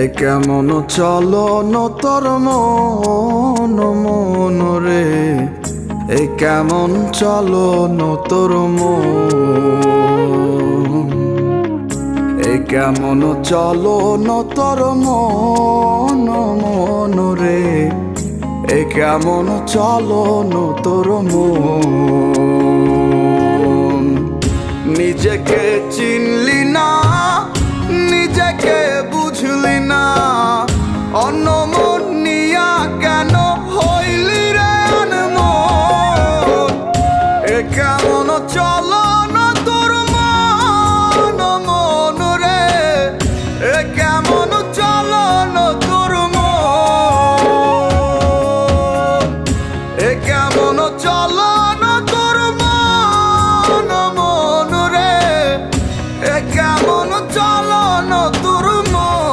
এ কেমন চলন তোর মন মন রে, এ কেমন চলন তোর মন, এ কেমন চলন তোর মন মন রে, এ কেমন চলন তোর মন। নিজেকে চিনলি না, নিজেকে বুঝলি না, অন্য মন নিয়া কেন হইলি রে আনমন। এ কেমন চলন তোর মন মন রে, এ কেমন চলন তোর মন, এ কেমন চলন তোর মন মন রে, এ কেমন চলন তোর মন।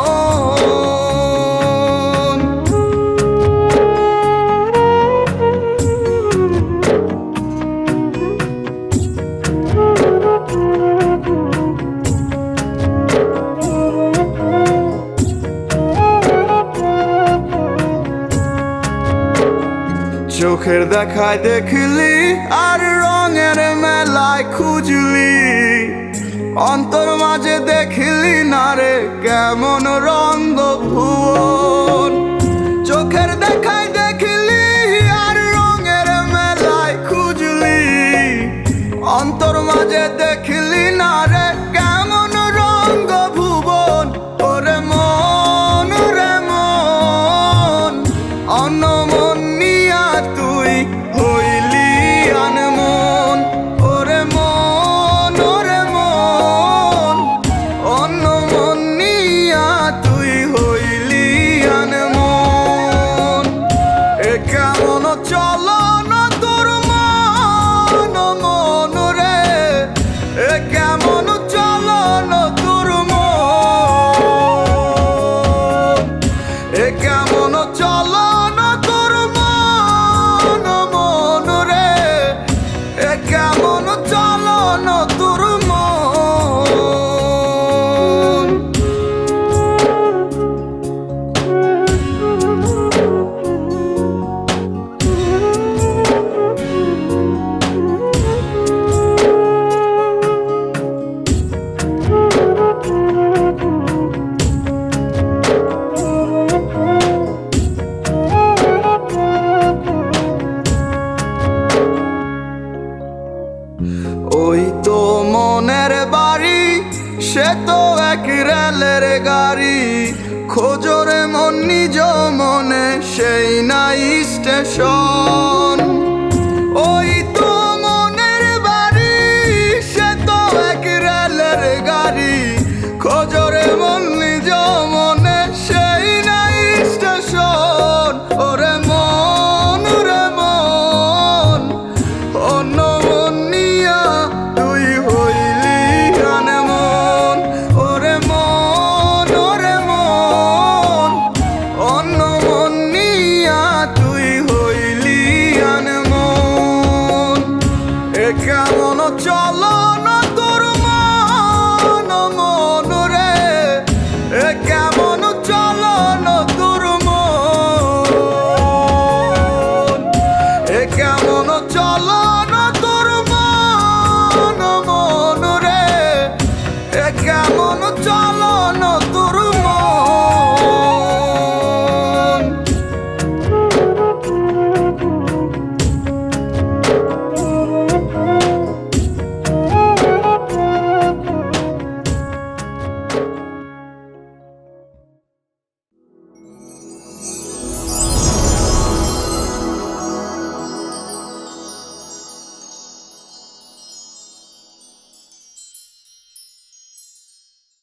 চোখের দেখায় দেখলি আর রঙের মেলায় খুঁজলি, অন্তর মাঝে দেখলি না রে কেমন রঙ্গ ভুবন। চোখের দেখায় দেখলি আর রঙের মেলায় খুঁজলি, অন্তর মাঝে দেখলি না রে কেমন রঙ্গ ভুবন। ওরে মন রে মন, অন্য মন নিয়া তুই হইলি আনমন। ওরে মন ওরে মন, অন্য মন নিয়া তুই হইলি আনমন। এ কেমন চলন তোর মন মন রে, এ কেমন চলন তোর মন, এ কেমন চলন তোর মন মন রে, এ কেমন চলন তোর মন। ওই তো মনের বাড়ি, সে তো এক রেলের গাড়ি, খোঁজরে মন নিজ মনে সেই নাই স্টেশন। ওই তো মনের বাড়ি, সে তো এক রেলের গাড়ি, খোঁজরে মন নিজ মনে সেই নাই স্টেশন। ওরে মন রে মন, অন্য মন নিয়া তুই হইলি আনমন। ওরে মন ওরে মন, অন্য মন নিয়া তুই হইলি আনমন। এ কেমন চলন তোর মন মন রে, এ কেমন চলন তোর মন, এ কেমন চলন